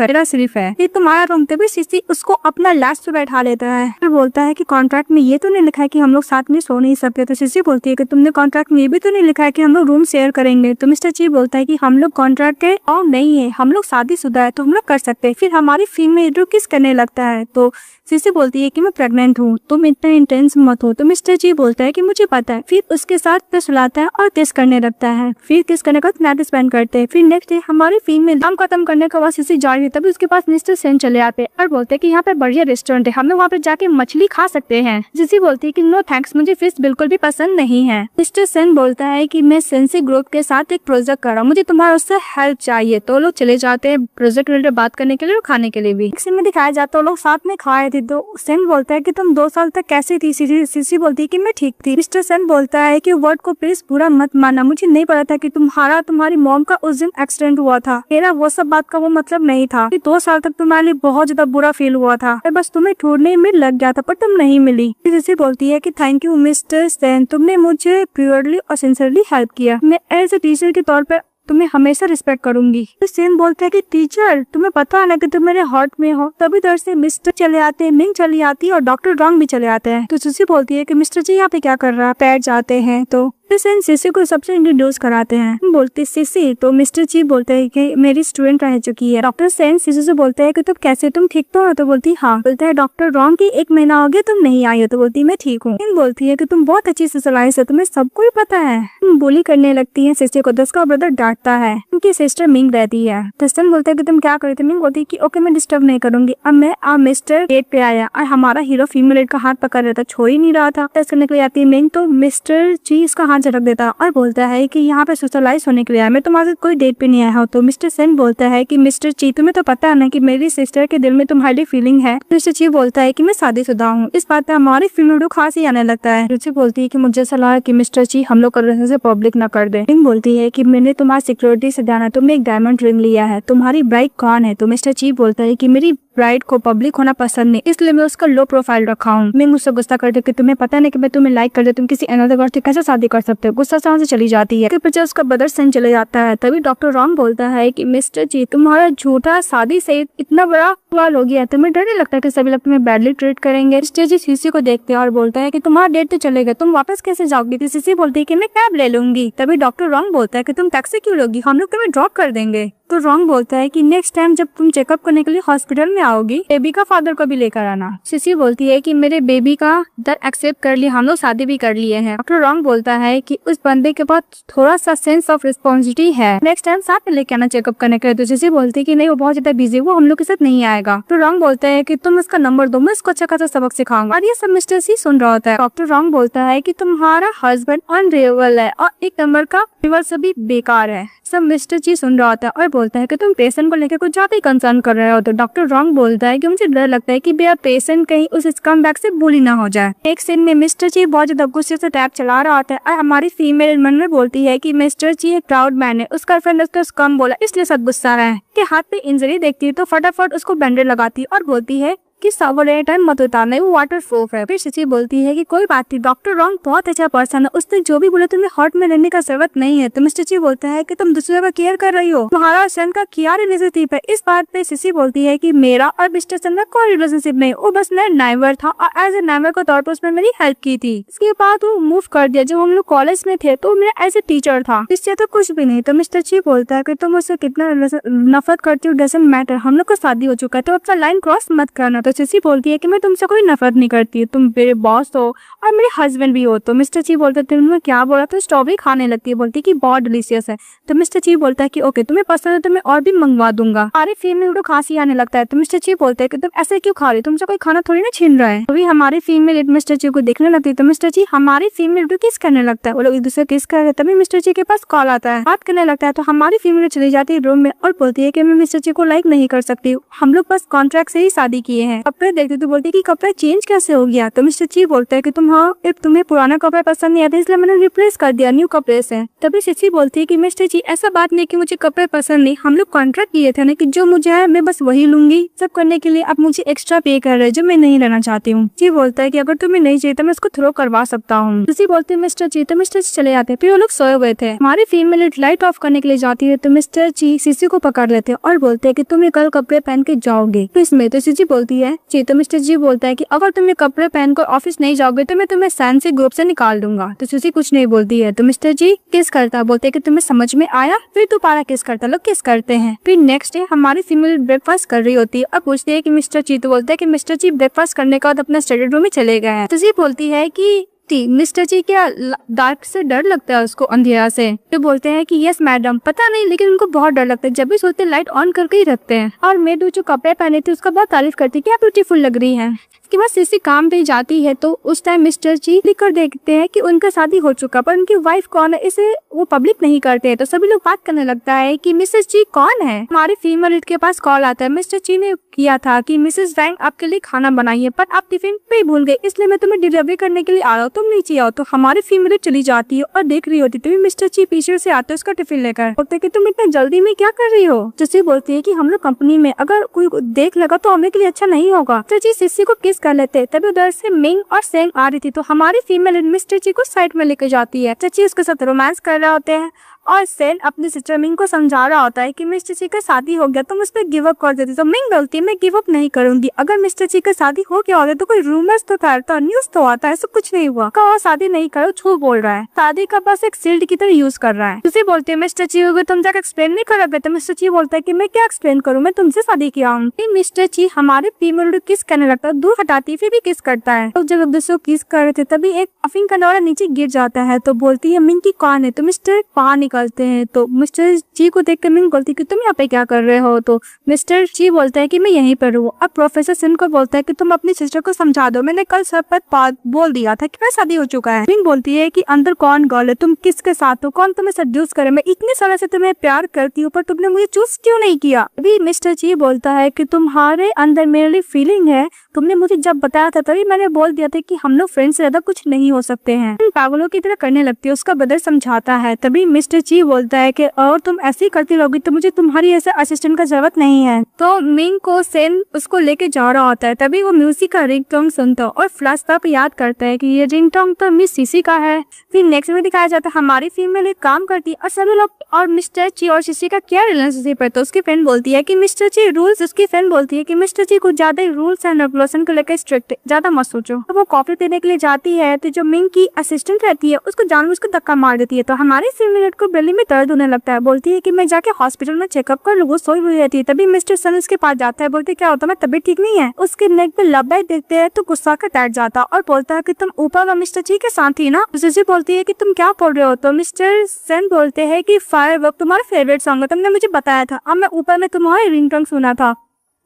S1: है, ये तुम्हारा रूम। तभी सीसी उसको अपना लास्ट पे बैठा लेता है। फिर बोलता है कि कॉन्ट्रैक्ट में ये तो नहीं लिखा है कि हम लोग साथ में सो नहीं सकते। तो सीसी बोलती है कि तुमने कॉन्ट्रैक्ट में ये भी तो नहीं लिखा है कि हम लोग रूम शेयर करेंगे। तो मिस्टर ची बोलता है कि हम लोग कॉन्ट्रैक्ट के और नहीं है, हम लोग शादीशुदा है तो हम लोग कर सकते हैं। फिर हमारी फीमेल किस करने लगता है। तो सीसी बोलती है कि मैं प्रेग्नेंट हूँ, तुम इतना इंटेंस मत हो। तो मिस्टर जी बोलता है कि मुझे पता है। फिर उसके साथ किस सुलाता है और किस करने लगता है। फिर किस करने का नाइट स्पेंड करते हैं। फिर नेक्स्ट डे हमारी फीमेल काम खत्म करने के बाद सीसी जा रही है, तभी उसके पास मिस्टर सेन चले आते हैं और बोलते हैं कि यहाँ पे बढ़िया रेस्टोरेंट है, हम लोग वहाँ पे जाके मछली खा सकते हैं। सीसी बोलती है कि नो थैंक्स, मुझे फिश बिल्कुल भी पसंद नहीं है। मिस्टर सेन बोलता है कि मैं सेंसी ग्रुप के साथ एक प्रोजेक्ट कर रहा हूँ, मुझे तुम्हारा उससे हेल्प चाहिए। तो लोग चले जाते हैं प्रोजेक्ट रिलेटेड बात करने के लिए और खाने के लिए भी। में दिखाया जाता है लोग साथ में खाए थे। तो सेन बोलता है कि तुम 2 साल तक कैसे थी। सीसी बोलती है कि मैं ठीक थी। मिस्टर सेन बोलता है कि वर्ड को प्लीज पूरा मत मानना, मुझे नहीं पता था कि तुम्हारी मॉम का उस दिन एक्सीडेंट हुआ था। मेरा वो सब बात का वो मतलब नहीं था। 2 साल तक तुम्हारे लिए बहुत ज्यादा बुरा फील हुआ था, बस तुम्हें ढूंढने में लग गया था पर तुम नहीं मिली। सीसी बोलती है कि थैंक यू मिस्टर सेन, तुमने मुझे प्योरली और सिंसियरली हेल्प किया। मैं एज ए टीचर के तौर पर तुम्हें हमेशा रिस्पेक्ट करूंगी। तो सेन बोलता है कि टीचर तुम्हें पता है ना कि तुम मेरे हार्ट में हो। तभी दर से मिस्टर चले आते हैं, मिंग चली आती है और डॉक्टर रॉन्ग भी चले आते हैं। तो सीसी बोलती है कि मिस्टर जी यहाँ पे क्या कर रहा है। पैर जाते हैं तो सेन सीसी को सबसे इंट्रोड्यूस कराते हैं। बोलते सीसी, तो मिस्टर जी बोलते हैं कि मेरी स्टूडेंट रह चुकी है। डॉक्टर सेन सीसी से बोलते हैं कि तुम कैसे, तुम ठीक तो हो। तो बोलती हाँ। बोलता है डॉक्टर रॉन्ग की 1 महीना हो गया तुम नहीं आई हो। तो बोलती मैं ठीक हूँ। बोलती है कि तुम बहुत अच्छी सोशलाइज है, तुम्हें सब कुछ पता है। बोली करने लगती है सीसी को। उसका ब्रदर डांटता है, उनकी सिस्टर मिंग रहती है। तो सेन बोलता है कि तुम क्या कर रही थी। मिंग बोलती है कि ओके मैं डिस्टर्ब नहीं करूंगी। अब मैं मिस्टर गेट पे आया और हमारा हीरो फीमेल लेड का हाथ पकड़ रहा था, छोड़ ही नहीं रहा था। टेस्ट करने के लिए आती है मिंग, तो मिस्टर जी इसका हाथ झटक देता है और बोलता है कि यहाँ पे सोशलाइज होने के लिए आया, मैं तुम्हारे कोई डेट पे नहीं आया हूँ। तो मिस्टर सेन बोलता है कि मिस्टर ची तुम्हें तो पता है ना कि मेरी सिस्टर के दिल में तुम्हारी फीलिंग है। मिस्टर ची बोलता है कि मैं शादीशुदा हूँ। इस बात पे हमारी फीमेल खास ही आने लगता है। रुचि बोलती है कि मुझे सलाह है कि मिस्टर ची हम लोग से पब्लिक न कर दे। मिंग बोलती है कि मैंने तुम्हारी सिक्योरिटी से जाना, तुमने एक डायमंड रिंग लिया है, तुम्हारी ब्राइड कौन है। तो मिस्टर ची बोलता है कि मेरी ब्राइड को पब्लिक होना पसंद नहीं, इसलिए मैं उसका लो प्रोफाइल रखा हूँ। मैं मुझसे गुस्सा करती कि तुम्हें पता नहीं कि मैं तुम्हें लाइक कर दे, तुम किसी अनदर गर्ल से कैसे शादी कर सकते हो। गुस्सा से चली जाती है। फिर पीछे उसका ब्रदर सेन चले जाता है। तभी डॉक्टर रॉन्ग बोलता है कि मिस्टर जी तुम्हारा झूठा शादी से इतना बड़ा सवाल हो गया, तुम्हें डर नहीं लगता कि सभी लोग तुम्हें बैडली ट्रीट करेंगे। मिस्टर जी सीसी को देखते हैं और बोलता है कि तुम्हारा डेट तो चलेगा, तुम वापस कैसे जाओगी। तो सीसी बोलती है कि मैं कैब ले लूंगी। तभी डॉक्टर रॉन्ग बोलता है कि तुम टैक्सी क्यों लोगी, हम लोग तुम्हें ड्रॉप कर देंगे। तो रॉन्ग बोलता है कि नेक्स्ट टाइम जब तुम चेकअप करने के लिए हॉस्पिटल में आओगी, बेबी का फादर को भी लेकर आना। सीसी बोलती है कि मेरे बेबी का दर एक्सेप्ट कर लिया, हम लोग शादी भी कर लिए हैं। डॉक्टर रॉन्ग बोलता है कि उस बंदे के पास थोड़ा सा सेंस ऑफ रिस्पॉन्सिबिलिटी है, नेक्स्ट टाइम साथ में लेके आना चेकअप करने के लिए। तो सीसी बोलती है कि नहीं वो बहुत ज्यादा बिजी है, वो हम लोग के साथ नहीं आएगा। तो रॉन्ग बोलता है कि तुम इसका नंबर दो, मैं इसको अच्छा खासा सबक सिखाऊंगा। और ये सब मिस्टर सी सुन रहा होता है। डॉक्टर रॉन्ग बोलता है कि तुम्हारा हस्बैंड अनरिलेबल है और 1 नंबर का रिवर्स सभी बेकार है। सब मिस्टर जी सुन रहा होता है और बोलता है कि तुम पेशेंट को लेकर कुछ ज्यादा ही कंसर्न कर रहे हो। तो डॉक्टर रॉन्ग बोलता है कि मुझे डर लगता है कि मेरा पेशेंट कहीं उस स्कम बैग से बुली ना हो जाए। एक सीन में मिस्टर जी बहुत ज्यादा गुस्से से टैब चला रहा होता है और हमारी फीमेल मन में बोलती है कि मिस्टर जी एक प्राउड मैन है, उसका फ्रेंड उसको स्कम बोला इसलिए सब गुस्सा रहा है। कि हाथ पे इंजरी देखती है तो फटाफट उसको बैंडेज लगाती है और बोलती है कि सावर टाइम मत उतारना, वो वाटर प्रूफ है। फिर सीसी बोलती है कि कोई बात नहीं, डॉक्टर रॉन्ग बहुत अच्छा पर्सन है, उसने जो भी बोले तुम्हें हॉट में रहने का जरूरत नहीं है। तो मिस्टर जी बोलता है कि तुम दूसरे का केयर कर रही हो, तुम्हारा सन का क्या रिलेशनशिप है। इस बात पे सीसी बोलती है कि मेरा और मिस्टर सन का कोई रिलेशनशिप नहीं, वो बस मेरा नाइबर था और एज ए नाइबर के तौर पर उसने मेरी हेल्प की थी। इसके बाद वो मूव कर दिया। जब हम लोग कॉलेज में थे तो मेरा एज ए टीचर था, इससे तो कुछ भी नहीं। तो मिस्टर जी बोलता है कि तुम उससे कितना नफरत करती हो डजंट मैटर, हम लोग को शादी हो चुका है तो अपना लाइन क्रॉस मत करना। तो सीसी बोलती है कि मैं तुमसे कोई नफरत नहीं करती, तुम मेरे बॉस हो और मेरे हस्बैंड भी हो। तो मिस्टर जी बोलते तुमने क्या बोला। तो स्ट्रॉबेरी खाने लगती है, बोलती है कि बहुत डिलीशियस है। तो मिस्टर जी बोलता है कि ओके तुम्हें पसंद है तो मैं और भी मंगवा दूंगा। अरे फीमेल को खांसी आने लगता है। तो मिस्टर जी बोलते हैं कि तुम ऐसे क्यों खा रही, तुमसे कोई खाना थोड़ी ना छीन रहा है। अभी हमारी फीमेल मिस्टर जी को देखने लगती है। तो मिस्टर जी हमारी फीमेल को किस करने लगता है, वो लोग एक दूसरे किस कर रहे हैं। तभी मिस्टर जी के पास कॉल आता है, बात करने लगता है। तो हमारी फीमेल चली जाती है रूम में और बोलती है कि मैं मिस्टर जी को लाइक नहीं कर सकती, हम लोग बस कॉन्ट्रैक्ट से ही शादी किए हैं। कपड़े देखते तो बोलती है कि कपड़ा चेंज कैसे हो गया। तो मिस्टर ची बोलता है कि तुम्हें पुराना कपड़ा पसंद नहीं आता इसलिए मैंने रिप्लेस कर दिया न्यू कपड़े से। तभी सिसी बोलती है कि मिस्टर ची ऐसा बात नहीं कि मुझे कपड़े पसंद नहीं, हम लोग कॉन्ट्रैक्ट किए थे ना कि जो मुझे है मैं बस वही लूंगी, सब करने के लिए आप मुझे एक्स्ट्रा पे कर रहे हैं जो मैं नहीं लेना चाहती हूँ। ची बोलता है कि अगर तुम्हें नहीं चाहिए तो मैं उसको थ्रो करवा सकता हूँ। सिसी बोलती है मिस्टर ची, तो मिस्टर ची चले जाते हैं। फिर वो लोग सोए हुए थे। हमारी फीमेल लाइट ऑफ करने के लिए जाती है तो मिस्टर ची सिसी को पकड़ लेते हैं और बोलते हैं कि तुम ये कल कपड़े पहन के जाओगे। तो इसमें तो सिसी बोलती है जी, तो मिस्टर जी बोलता है कि अगर तुम ये कपड़े पहनकर ऑफिस नहीं जाओगे तो मैं तुम्हें सैन से ग्रुप से निकाल दूंगा। तो सिसी कुछ नहीं बोलती है। तो मिस्टर जी किस करता, बोलते है कि तुम्हें समझ में आया। फिर दोबारा किस करता, लोग किस करते हैं। फिर नेक्स्ट डे हमारी फीमेल ब्रेकफास्ट कर रही होती है और पूछती है कि मिस्टर जी, तो बोलते है कि मिस्टर जी ब्रेकफास्ट करने के बाद अपना स्टडी रूम में चले गए हैं। तो सिसी बोलती है कि मिस्टर जी क्या डार्क से डर लगता है उसको, अंधेरा से। तो बोलते हैं कि यस मैडम, पता नहीं लेकिन उनको बहुत डर लगता है, जब भी सोते लाइट ऑन करके ही रखते हैं। और मेड जो कपड़े पहने थे उसका बहुत तारीफ करती है, क्या ब्यूटीफुल लग रही है। इसके बाद सिसी काम पे जाती है तो उस टाइम मिस्टर जी लिख कर देखते हैं कि उनका शादी हो चुका, पर उनकी वाइफ कौन है इसे वो पब्लिक नहीं करते हैं। तो सभी लोग बात करने लगता है कि मिसेस जी कौन है। हमारी फीमेल के पास कॉल आता है, मिस्टर जी ने किया था कि मिसेस वैंग आपके लिए खाना बनाई है पर आप टिफिन पे भूल गए, इसलिए मैं तुम्हें डिलीवरी करने के लिए आ रहा हूँ, तुम नीचे आओ। तो हमारी फीमेल चली जाती है और देख रही होती तभी मिस्टर जी पीछे से आते उसका टिफिन लेकर। बोलते कि तुम इतने जल्दी में क्या कर रही हो। सिसी बोलती है कि हम लोग कंपनी में अगर कोई देख लगा तो हमें के लिए अच्छा नहीं होगा। तो जी सिसी को किस कर लेते, तभी उधर से मिंग और सेंग आ रही थी तो हमारी फीमेल मिस्टर जी को साइड में लेकर जाती है। चची उसके साथ रोमांस कर रहे होते हैं और सेन अपनी सिस्टर मिंग को समझा रहा होता है कि मिस्टर जी का शादी हो गया तुम उस पर गिव अप कर देती। तो मिंग बोलती है मैं गिव अप नहीं करूंगी, अगर मिस्टर जी का शादी हो गया होता तो कोई रूमर्स तो फैलता, न्यूज तो आता है, ऐसा कुछ नहीं हुआ। कहो शादी नहीं करो, झूठ बोल रहा है, शादी का बस एक शील्ड की तरह यूज कर रहा है। उसे बोलते है मिस्टर जी हो गए तुम जाकर एक्सप्लेन नहीं करोगे। तो मिस्टर जी बोलता है कि मैं क्या एक्सप्लेन करूँ, मैं तुमसे शादी किया हूँ। मिस्टर जी हमारे फीमेल किस करने लगता है, दूर हटाती फिर भी किस करता है। तो जब दूसरे किस कर रहे थे तभी एक अफीम का डोरा नीचे गिर जाता है। तो बोलती है मिंग की कौन है। तो मिस्टर बाहर निकलते हैं तो मिस्टर जी को देखकर मिंग बोलती है कि तुम यहाँ पे क्या कर रहे हो। तो मिस्टर जी बोलता है कि मैं यहीं पर हूँ। अब प्रोफेसर सिन को बोलता है कि तुम अपनी सिस्टर को समझा दो, मैंने कल सब पर बोल दिया था कि मेरा शादी हो चुका है। मिंग बोलती है कि अंदर कौन गर्ल है, तुम किसके साथ हो, कौन तुम्हें सेड्यूस करे, मैं इतने सालों से तुम्हें प्यार करती हूँ पर तुमने मुझे चूज क्यों नहीं किया। अभी मिस्टर जी बोलता है कि तुम्हारे अंदर मेरे लिए फीलिंग है, तुमने मुझे जब बताया था तभी मैंने बोल दिया था कि हम लोग फ्रेंड से ज्यादा कुछ नहीं हो सकते हैं। पागलों की तरह करने लगती है, उसका ब्रदर समझाता है। तभी मिस्टर जी बोलता है कि और तुम ऐसे ही करती रहोगी तो मुझे तुम्हारी ऐसे असिस्टेंट का जरूरत नहीं है। तो मिंग को सेन उसको लेके जा रहा होता है तभी वो म्यूजिक का रिंगटोन सुनता है और फ्लैश बैक याद करता है कि ये रिंगटोन तो मिस सीसी का है। फिर नेक्स्ट में दिखाया जाता है हमारी फीमेल एक काम करती है और सभी लोग और मिस्टर जी और सीसी का क्या रिलेशनशिप है। तो उसकी फ्रेंड बोलती है कि मिस्टर जी रूल्स, उसकी फ्रेंड बोलती है कि मिस्टर जी कुछ ज्यादा रूल्स एंड रेगुलेशन को लेकर स्ट्रिक्ट, ज्यादा मत सोचो। तो वो कॉफी देने के लिए जाती है तो जो मिंग की असिस्टेंट रहती है उसको जानबूझ के धक्का मार देती है। तो हमारी फीमेल को बेली में दर्द होने लगता है, बोलती है कि मैं जाके हॉस्पिटल में चेकअप कर लूँ। वो सोई हुई रहती है तभी मिस्टर सन उसके पास जाता है, बोलते क्या होता है, मैं तबीयत ठीक नहीं है। उसके नेक पे लब्बे देखते हैं तो गुस्सा कर बैठ जाता और बोलता है कि तुम ऊपर वाला मिस्टर जी के साथ ही ना। जी बोलती है कि तुम क्या पढ़ रहे हो। तो मिस्टर सन बोलते हैं कि फायरवर्क तुम्हारा फेवरेट सॉन्ग है, तुमने मुझे बताया था, अब मैं ऊपर में तुम्हारा रिंगटोन सुना था।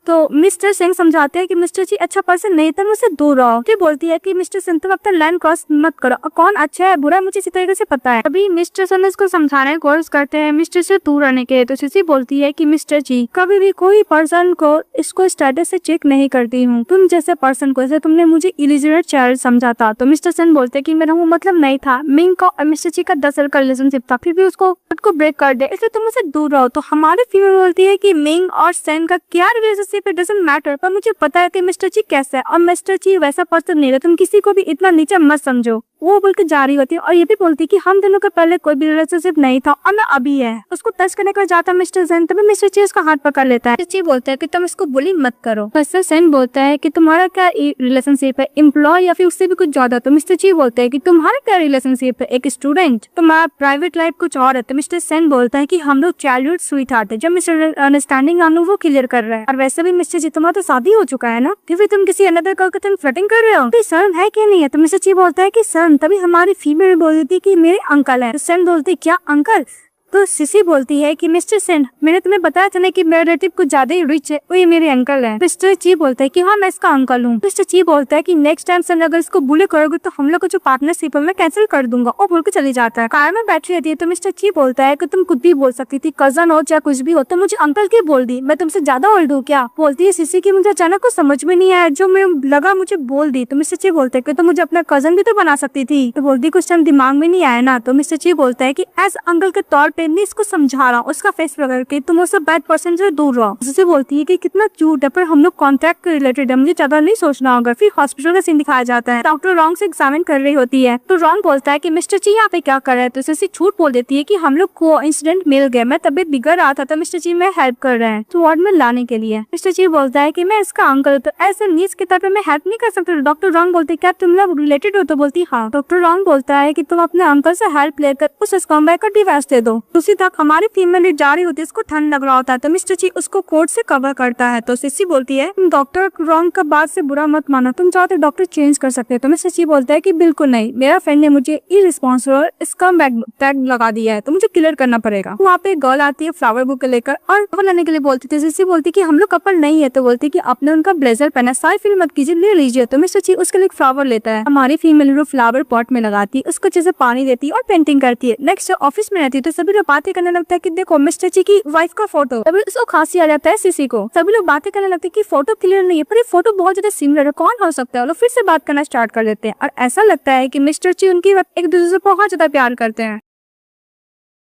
S1: तो मिस्टर सिंह समझाते हैं कि मिस्टर जी अच्छा पर्सन नहीं था, मुझसे दूर रहो। फिर बोलती है कि मिस्टर सिंह तुम अपना लाइन क्रॉस मत करो, और कौन अच्छा है बुरा मुझे इसी तरीके से पता है। अभी मिस्टर सिंह इसको समझाने की कोशिश करते हैं मिस्टर से दूर रहने के। तो सिसी बोलती है कि मिस्टर जी कभी भी कोई पर्सन को इसको स्टेटस से चेक नहीं करती हूँ, तुम जैसे पर्सन को जैसे तुमने मुझे इलिजिबल चाइल्ड समझा था। तो मिस्टर सिंह बोलते कि मेरा वो मतलब नहीं था, मिंग का और मिस्टर जी का 10 साल का रिलेशनशिप था, फिर भी उसको खुद को ब्रेक कर दे, इसलिए तुम मुझसे दूर रहो। तो हमारे फीमेल बोलती है कि मिंग और सेन का क्या रिलेशनशिप, इट डजंट मैटर, पर मुझे पता है कि मिस्टर जी कैसा है और मिस्टर जी वैसा पर्सन नहीं है, तुम किसी को भी इतना नीचा मत समझो। वो बोल के जा रही होती है और ये भी बोलती है कि हम दोनों का पहले कोई भी रिलेशनशिप नहीं था और ना अभी है। उसको टच करने का जाता है मिस्टर सेन, तभी मिस्टर जी उसका हाथ पकड़ लेता है। मिस्टर जी बोलता है कि तुम इसको बुली मत करो। मिस्टर सेन बोलता है कि तुम्हारा क्या रिलेशनशिप है, एम्प्लॉय या फिर उससे भी कुछ ज्यादा। तो मिस्टर जी बोलते हैं कि तुम्हारा क्या रिलेशनशिप है, एक स्टूडेंट, तुम्हारा प्राइवेट लाइफ कुछ और है। तो मिस्टर सेन बोलता है कि हम लोग चाइल्डहुड स्वीट हार्ट है, जब मिस्टर अंडरस्टैंडिंग हम लोग वो क्लियर कर रहे हैं। और वैसे भी मिस्टर जी तुम्हारा तो शादी हो चुका है ना, फिर तुम किसी अनदर गर्ल के तुम फ्लर्टिंग कर रहे हो, शर्म है क्या नहीं है। तो मिस्टर जी बोलता है कि शर्म। तभी हमारी फीमेल बोलती है कि मेरे अंकल है। तो सन बोलती क्या अंकल। तो सिसी बोलती है कि मिस्टर सेन, मैंने तुम्हें बताया था ना कि मेरा रिलेटिव कुछ ज्यादा ही रिच है, वो ये मेरे अंकल है। मिस्टर ची बोलता है कि हाँ मैं इसका अंकल हूँ। मिस्टर ची बोलता है कि नेक्स्ट टाइम सन अगर इसको बुले करोगे तो हम लोग को जो पार्टनरशिप है मैं कैंसिल कर दूंगा, और बोल के चली जाता है। कार में बैठी रहती है तो मिस्टर ची बोलता है कि तुम कुछ भी बोल सकती थी, कजन हो चाहे कुछ भी हो, तो मुझे अंकल की बोल दी, मैं तुमसे ज्यादा ओल्ड हूँ क्या? बोलती है सिसी की मुझे अचानक कुछ समझ में नहीं आया, जो मैं लगा मुझे बोल दी। तो मिस्टर ची बोलते है कि तो मुझे अपना कजन भी तो बना सकती थी। तो बोलती कुछ टाइम दिमाग में नहीं आया ना। तो मिस्टर ची बोलता है कि एज अंकल के तौर पे मैं इसको समझा रहा हूँ, उसका फेस पकड़ के तुम उससे बैड पर्सन से दूर रहो। सिसी बोलती है कि कितना क्यूट है, पर हम लोग कॉन्ट्रैक्ट के रिलेटेड है, मुझे ज्यादा नहीं सोचना होगा। फिर हॉस्पिटल का सीन दिखाया जाता है, डॉक्टर रॉन्ग से एग्जामिन कर रही होती है। तो रॉन्ग बोलता है कि मिस्टर ची यहाँ पे क्या कर रहे हैं? तो सिसी झूठ बोल देती है कि हम लोग को इंसिडेंट मिल गया, मैं तबीयत बिगड़ रहा था तो मिस्टर ची में हेल्प कर रहे हैं तो वार्ड में लाने के लिए। मिस्टर ची बोलता है कि मैं इसका अंकल, तो ऐसे नीच के तौर पे मैं हेल्प नहीं कर सकता। डॉक्टर रॉन्ग बोलते हैं क्या तुम लोग रिलेटेड हो? तो बोलती हाँ। डॉक्टर रॉन्ग बोलता है कि तुम अपने अंकल से हेल्प लेकर उस स्कम्बैग का डिवोर्स दे दो। दूसरी तक हमारी फीमेल लीड जा रही होती है, इसको ठंड लग रहा होता है तो मिस्टर ची उसको कोट से कवर करता है। तो सिसी बोलती है डॉक्टर रॉन्ग का बात से बुरा मत मानो, तुम चाहो तो डॉक्टर चेंज कर सकते हो। तो मिस्टर ची बोलता है कि बिल्कुल नहीं, मेरा फ्रेंड ने मुझे इररिस्पांसिबल स्कम्बैग टैग लगा दिया है तो मुझे क्लियर करना पड़ेगा। वहाँ पे गर्ल आती है फ्लावर बुक लेकर और कपल लेने के लिए बोलती थी। सिसी बोलती कि हम लोग कपल नहीं है, तो बोलती कि आपने उनका ब्लेजर पहना, सारी फील मत कीजिए, ले लीजिए। तो मिस्टर ची उसके लिए फ्लावर लेता है, हमारी फीमेल हीरो फ्लावर पॉट में लगाती है, उसको अच्छे से पानी देती है और पेंटिंग करती है। नेक्स्ट ऑफिस में रहती है तो सभी लोग बातें करने लगता है कि देखो मिस्टर ची की वाइफ का फोटो। तभी उसको खांसी आ जाता है सिसी को, सभी लोग बातें करने लगते हैं कि फोटो क्लियर नहीं है, पर ये फोटो बहुत ज्यादा सिमिलर है, कौन हो सकता है? लोग फिर से बात करना स्टार्ट कर देते हैं और ऐसा लगता है कि मिस्टर ची उनकी एक दूसरे से बहुत ज्यादा प्यार करते हैं।